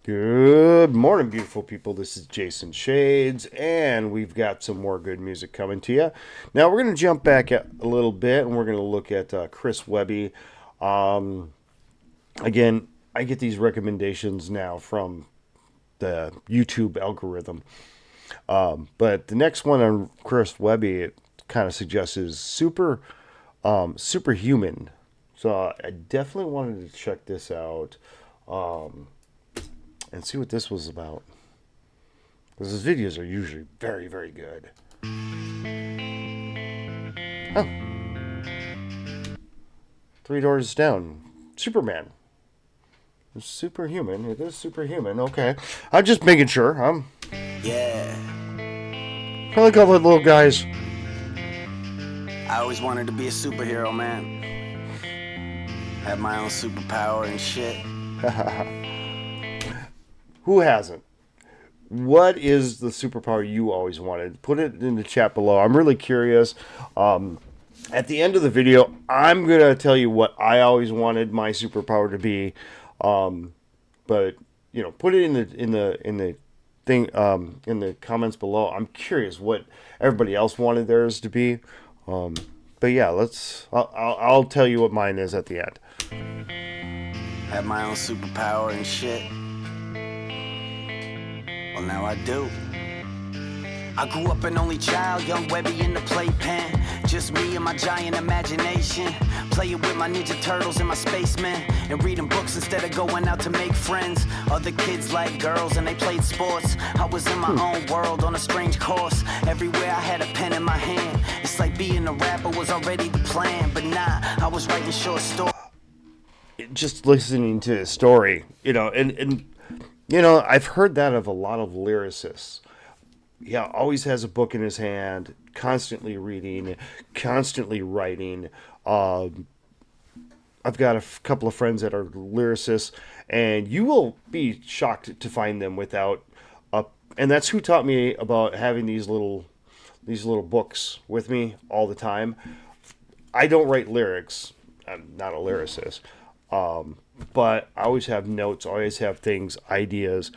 Good morning, beautiful people. This is Jason Shades, and we've got some more good music coming to you. Now, we're going to jump back a little bit, and we're going to look at Chris Webby. Um, Again, I get these recommendations now from the YouTube algorithm. But the next one on Chris Webby, it kind of suggests is Superhuman. So I definitely wanted to check this out and see what this was about. Because his videos are usually very, very good. Huh. Three doors down. Superman. Superhuman. It is superhuman. Okay. I'm just making sure. Yeah, I like all the little guys. I always wanted to be a superhero, man. Have my own superpower and shit. Who hasn't? What is the superpower you always wanted? Put it in the chat below. I'm really curious. At the end of the video, I'm gonna tell you what I always wanted my superpower to be. But put it in the thing in the comments below. I'm curious what everybody else wanted theirs to be. But yeah, I'll tell you what mine is at the end. Have my own superpower and shit. Well, now I do. I grew up an only child, young Webby in the playpen. Just me and my giant imagination. Playing with my Ninja Turtles and my spacemen. And reading books instead of going out to make friends. Other kids like girls and they played sports. I was in my own world on a strange course. Everywhere I had a pen in my hand. It's like being a rapper was already the plan. But nah, I was writing short stories. Just listening to his story, and I've heard that of a lot of lyricists. Yeah, always has a book in his hand, constantly reading, constantly writing. I've got couple of friends that are lyricists, and you will be shocked to find them without a. And that's who taught me about having these little books with me all the time. I don't write lyrics. I'm not a lyricist, but I always have notes. I always have things, ideas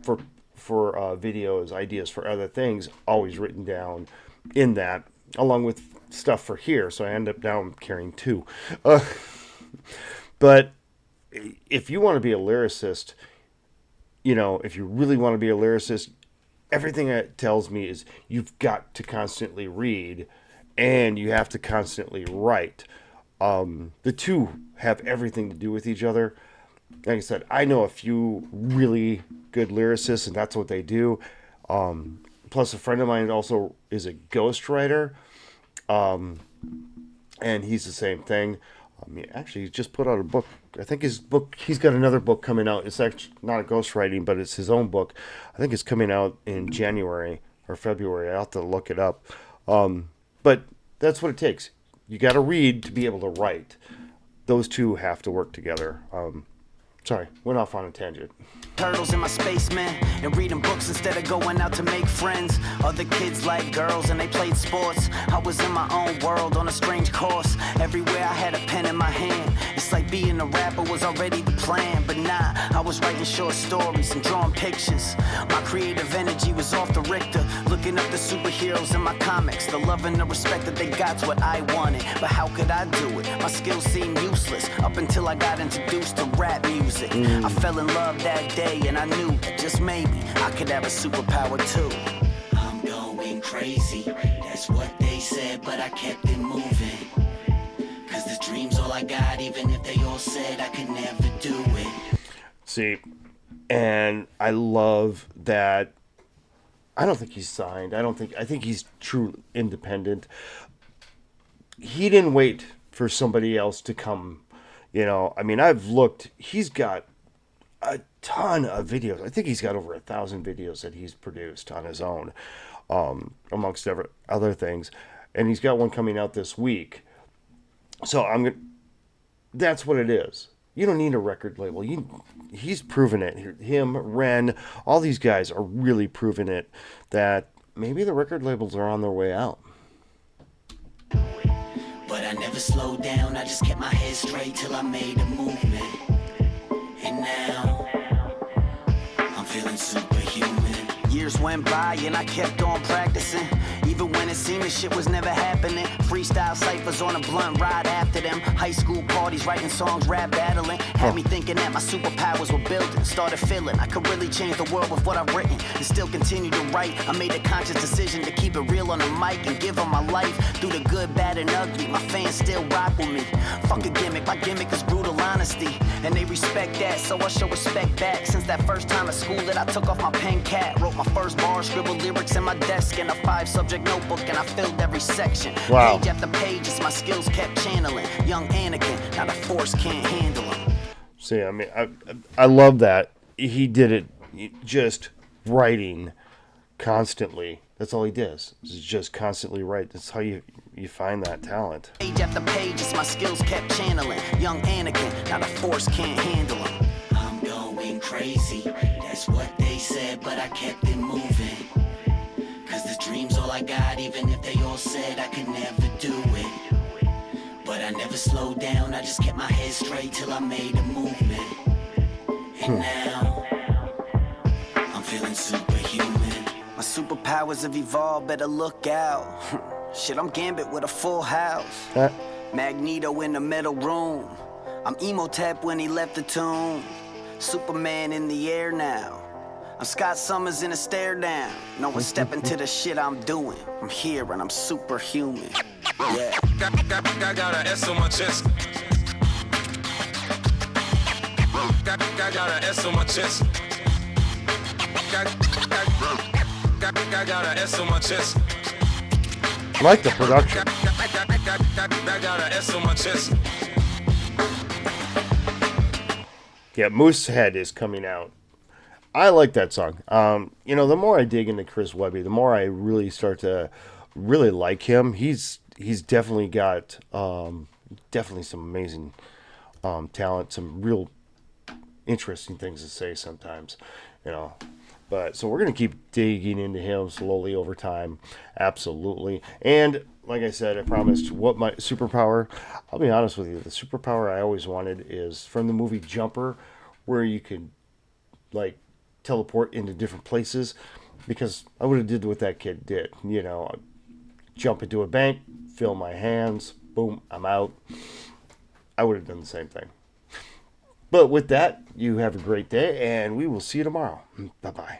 for videos, ideas for other things, always written down in that, along with stuff for here. So I end up now carrying two. But if you want to be a lyricist, if you really want to be a lyricist, everything it tells me is you've got to constantly read and you have to constantly write. The two have everything to do with each other. Like I said, I know a few really good lyricists, and that's what they do. Plus, a friend of mine also is a ghostwriter, and he's the same thing. Actually, he just put out a book. I think he's got another book coming out. It's actually not a ghostwriting, but it's his own book. I think it's coming out in January or February. I'll have to look it up. But that's what it takes. You got to read to be able to write. Those two have to work together. Sorry, went off on a tangent. Turtles in my spaceman and reading books instead of going out to make friends. Other kids like girls and they played sports. I was in my own world on a strange course. Everywhere I had a pen in my hand. It's like being a rapper was already the plan. But nah, I was writing short stories and drawing pictures. My creative energy was off the Richter. Looking up the superheroes in my comics. The love and the respect that they got's what I wanted. But how could I do it? My skills seemed useless up until I got introduced to rap music. I fell in love that day and I knew that just maybe I could have a superpower too. I'm going crazy, that's what they said, but I kept it moving. Cause the dream's all I got, even if they all said I could never do it. See, and I love that. I don't think he's signed. I think he's true independent. He didn't wait for somebody else to come. I've looked. He's got a ton of videos. I think he's got over 1,000 videos that he's produced on his own, amongst other things. And he's got one coming out this week. So that's what it is. You don't need a record label. He's proven it. Him, Ren, all these guys are really proving it that maybe the record labels are on their way out. But I never slowed down, I just kept my head straight till I made a movement. And now feeling superhuman. Years went by and I kept on practicing. Even when it seemed the shit was never happening. Freestyle ciphers on a blunt ride after them. High school parties, writing songs, rap battling. Had me thinking that my superpowers were building. Started feeling I could really change the world with what I've written. And still continue to write. I made a conscious decision to keep it real on the mic and give them my life. Through the good, bad, and ugly, my fans still rock with me. Fuck a gimmick, my gimmick is brutal honesty. And they respect that, so I show respect back. Since that first time at school that I took off my pen cap. Wrote my first bar, scribbled lyrics in my desk in a 5-subject notebook, and I filled every section. Wow. Page after page, as my skills kept channeling. Young Anakin, now the force can't handle him. See, I mean, I love that. He did it just writing constantly. That's all he does. Is just constantly write. That's how you find that talent. Page after page, as my skills kept channeling. Young Anakin, now the force can't handle him. I'm going crazy, that's what they said, but I kept it moving. Cause the dream's all I got, even if they all said I could never do it. But I never slowed down, I just kept my head straight till I made a movement. And now, I'm feeling superhuman. My superpowers have evolved, better look out. Shit, I'm Gambit with a full house. Magneto in the metal room. I'm Emotep when he left the tomb. Superman in the air now. I'm Scott Summers in a stare down. No one stepping to the shit I'm doing. I'm here and I'm superhuman. Yeah. Got an S on my chest. Got an S on my chest. Got an S on my chest. I like the production. Got an S on my chest. Yeah, Moosehead is coming out. I like that song. The more I dig into Chris Webby, the more I really start to really like him. He's definitely got definitely some amazing talent, some real interesting things to say sometimes, But so we're gonna keep digging into him slowly over time, absolutely. And like I said, I promised what my superpower. I'll be honest with you, the superpower I always wanted is from the movie Jumper, where you could like teleport into different places, because I would have did what that kid did. Jump into a bank, fill my hands, boom, I'm out. I would have done the same thing. But with that, you have a great day, and we will see you tomorrow. Bye-bye.